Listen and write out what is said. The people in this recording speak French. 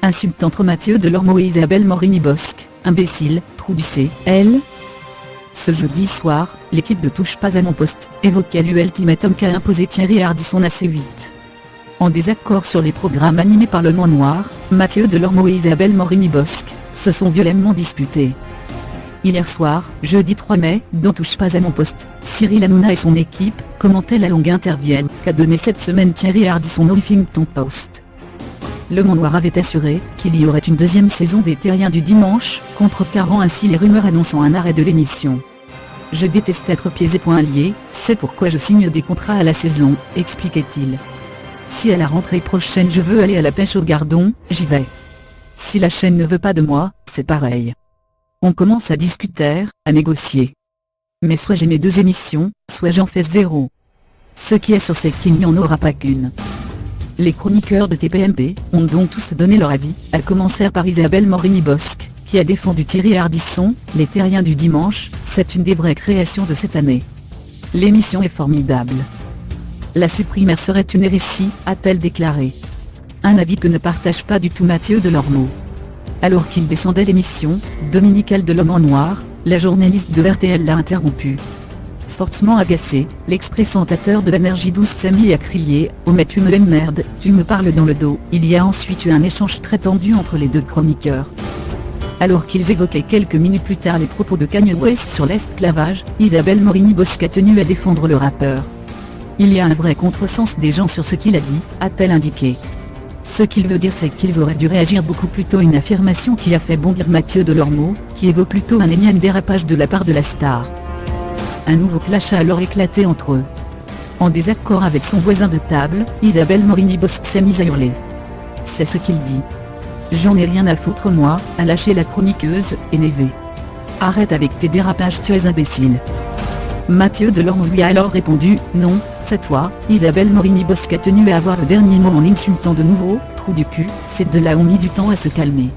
insultant entre Mathieu Delormeau et Isabelle Morini-Bosc, imbécile, trou du C, L. Ce jeudi soir, l'équipe de Touche pas à mon poste évoquait l'ultimatum qu'a imposé Thierry Ardisson à C8. En désaccord sur les programmes animés par le Mont Noir, Mathieu Delormeau et Isabelle Morini-Bosc se sont violemment disputés. Hier soir, jeudi 3 mai, dans Touche pas à mon poste, Cyril Hanouna et son équipe commentaient la longue intervienne qu'a donnée cette semaine Thierry Ardisson au Huffington Post. Le Mont Noir avait assuré qu'il y aurait une deuxième saison des Terriens du dimanche, contrecarrant ainsi les rumeurs annonçant un arrêt de l'émission. « Je déteste être pieds et poings liés, c'est pourquoi je signe des contrats à la saison », expliquait-il. « Si à la rentrée prochaine je veux aller à la pêche au Gardon, j'y vais. Si la chaîne ne veut pas de moi, c'est pareil. On commence à discuter, à négocier. Mais soit j'ai mes 2 émissions, soit j'en fais 0. Ce qui est sûr c'est qu'il n'y en aura pas qu'une. » Les chroniqueurs de TPMP ont donc tous donné leur avis, à commencer par Isabelle Morini-Bosc, qui a défendu Thierry Ardisson. « Les Terriens du dimanche, c'est une des vraies créations de cette année. L'émission est formidable. La supprimer serait une hérésie », a-t-elle déclaré. Un avis que ne partage pas du tout Mathieu Delormeau. Alors qu'il descendait l'émission dominicale de l'Homme en Noir, la journaliste de RTL l'a interrompu. Fortement agacé, l'ex-présentateur de l'énergie 12 s'est mis à crier « Oh mais tu me l'emmerdes, tu me parles dans le dos ». Il y a ensuite eu un échange très tendu entre les deux chroniqueurs. Alors qu'ils évoquaient quelques minutes plus tard les propos de Kanye West sur l'esclavage, Isabelle Morini-Bosc a tenu à défendre le rappeur. Il y a un vrai contresens des gens sur ce qu'il a dit, a-t-elle indiqué. Ce qu'il veut dire c'est qu'ils auraient dû réagir beaucoup plus tôt, une affirmation qui a fait bondir Mathieu Delormeau, qui évoque plutôt un énième dérapage de la part de la star. Un nouveau clash a alors éclaté entre eux. En désaccord avec son voisin de table, Isabelle Morini-Bosc s'est mise à hurler. C'est ce qu'il dit. « J'en ai rien à foutre moi », a lâché la chroniqueuse, énervée. « Arrête avec tes dérapages, tu es imbécile. » Mathieu Delormeau lui a alors répondu « Non, c'est toi ». Isabelle Morini-Bosc a tenu à avoir le dernier mot en insultant de nouveau « Trou du cul », ces deux-là ont mis du temps à se calmer.